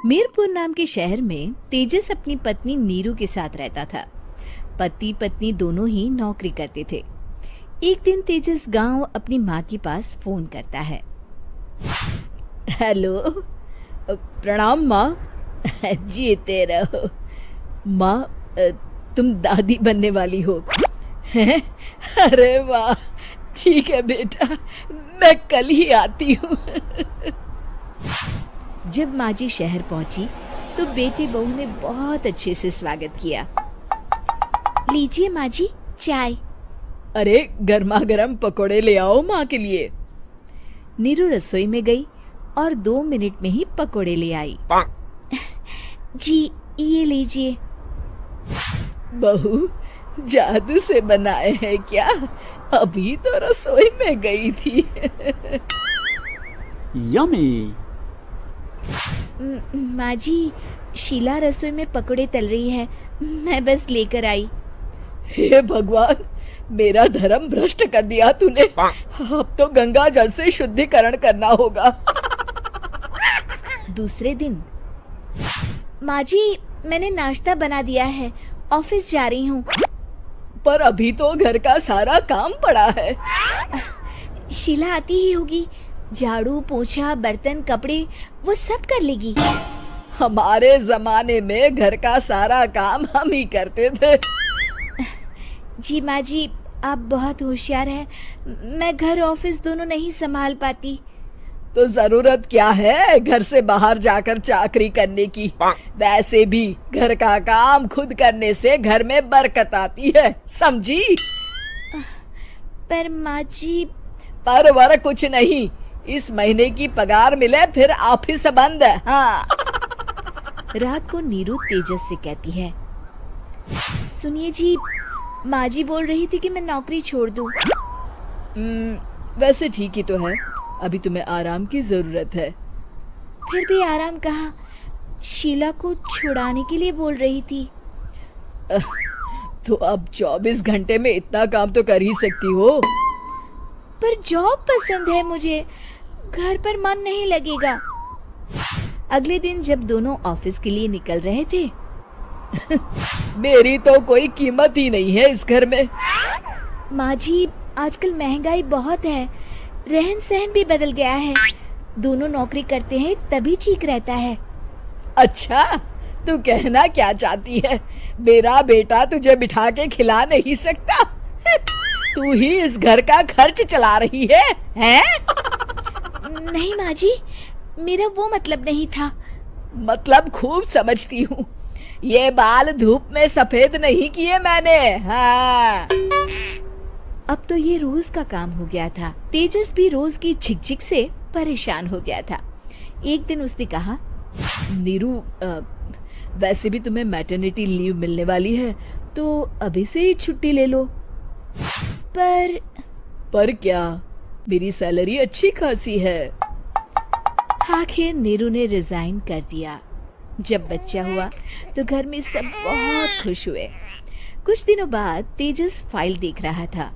मीरपुर नाम के शहर में तेजस अपनी पत्नी नीरू के साथ रहता था। पति पत्नी दोनों ही नौकरी करते थे। एक दिन तेजस गांव अपनी माँ के पास फोन करता है। हेलो, प्रणाम माँ। जीते रहो माँ, तुम दादी बनने वाली हो हैं? अरे वाह, ठीक है बेटा, मैं कल ही आती हूँ। जब माँ जी शहर पहुंची तो बेटी बहू ने बहुत अच्छे से स्वागत किया। लीजिए माँ जी, चाय। अरे गर्मा गर्म पकोड़े ले आओ माँ के लिए। नीरू रसोई में गई और 2 मिनट में ही पकोड़े ले आई। जी ये लीजिए। बहू, जादू से बनाए हैं क्या? अभी तो रसोई में गई थी। यम्मी। माँ जी, शीला रसोई में पकोड़े तल रही है, मैं बस लेकर आई। हे भगवान, मेरा धर्म भ्रष्ट कर दिया तूने। अब तो गंगा जल से शुद्धिकरण करना होगा। दूसरे दिन, माँ जी मैंने नाश्ता बना दिया है, ऑफिस जा रही हूँ। पर अभी तो घर का सारा काम पड़ा है। शीला आती ही होगी, झाड़ू पोछा बर्तन कपड़े वो सब कर लेगी। हमारे जमाने में घर का सारा काम हम ही करते थे। जी माँ जी, आप बहुत होशियार हैं, मैं घर ऑफिस दोनों नहीं संभाल पाती। तो जरूरत क्या है घर से बाहर जाकर चाकरी करने की? वैसे भी घर का काम खुद करने से घर में बरकत आती है, समझी? पर माँ जी। पर वर कुछ नहीं, इस महीने की पगार मिले फिर ऑफिस बंद। हाँ। रात को नीरू तेजस से कहती है, सुनिए जी, माँ जी बोल रही थी कि मैं नौकरी छोड़ दूं। वैसे ठीक ही तो है, अभी तुम्हें आराम की जरूरत है। फिर भी आराम कहाँ, शीला को छुड़ाने के लिए बोल रही थी। तो अब 24 घंटे में इतना काम तो कर ही सकती हो। पर जॉब पसंद है मुझे, घर पर मन नहीं लगेगा। अगले दिन जब दोनों ऑफिस के लिए निकल रहे थे, मेरी तो कोई कीमत ही नहीं है इस घर में। माँ जी, आजकल महंगाई बहुत है, रहन सहन भी बदल गया है, दोनों नौकरी करते हैं तभी ठीक रहता है। अच्छा, तू कहना क्या चाहती है? मेरा बेटा तुझे बिठा के खिला नहीं सकता? तू ही इस घर का खर्च चला रही है, हैं? नहीं माँ जी, मेरा वो मतलब नहीं था। मतलब खूब समझती हूँ, ये बाल धूप में सफेद नहीं किए मैंने। हाँ। अब तो ये रोज का काम हो गया था। तेजस भी रोज की झिकझिक से परेशान हो गया था। एक दिन उसने कहा, नीरू, वैसे भी तुम्हें मैटरनिटी लीव मिलने वाली है, तो अभी से ही छुट्टी ले लो। पर क्या, मेरी सैलरी अच्छी खासी है। आखिर नीरू ने रिजाइन कर दिया। जब बच्चा हुआ तो घर में सब बहुत खुश हुए। कुछ दिनों बाद तेजस फाइल देख रहा था।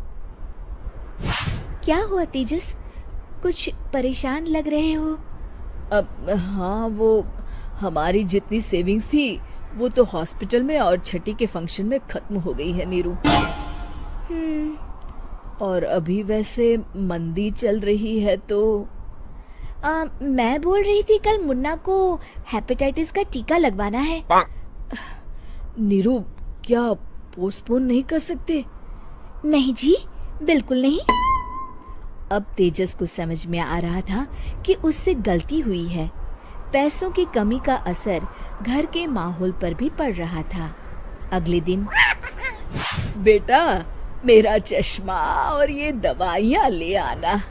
क्या हुआ तेजस, कुछ परेशान लग रहे हो? हाँ, वो हमारी जितनी सेविंग्स थी वो तो हॉस्पिटल में और छठी के फंक्शन में खत्म हो गई है नीरू। और अभी वैसे मंदी चल रही है तो मैं बोल रही थी कल मुन्ना को हेपेटाइटिस का टीका लगवाना है। नीरू, क्या पोस्टपोन नहीं कर सकते? नहीं जी, बिल्कुल नहीं। अब तेजस को समझ में आ रहा था कि उससे गलती हुई है। पैसों की कमी का असर घर के माहौल पर भी पड़ रहा था। अगले दिन, बेटा मेरा चश्मा और ये दवाइयाँ ले आना,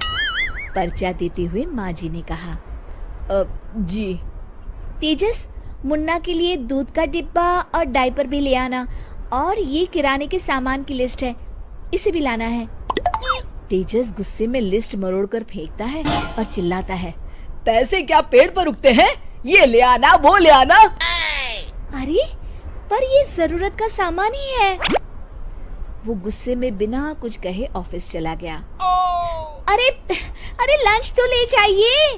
पर्चा देते हुए माँ जी ने कहा। जी। तेजस, मुन्ना के लिए दूध का डिब्बा और डायपर भी ले आना, और ये किराने के सामान की लिस्ट है, इसे भी लाना है। तेजस गुस्से में लिस्ट मरोड़कर फेंकता है और चिल्लाता है, पैसे क्या पेड़ पर उगते हैं? ये ले आना, वो ले आना। अरे पर ये जरूरत का सामान ही है। वो गुस्से में बिना कुछ कहे ऑफिस चला गया। अरे लंच तो ले जाइए।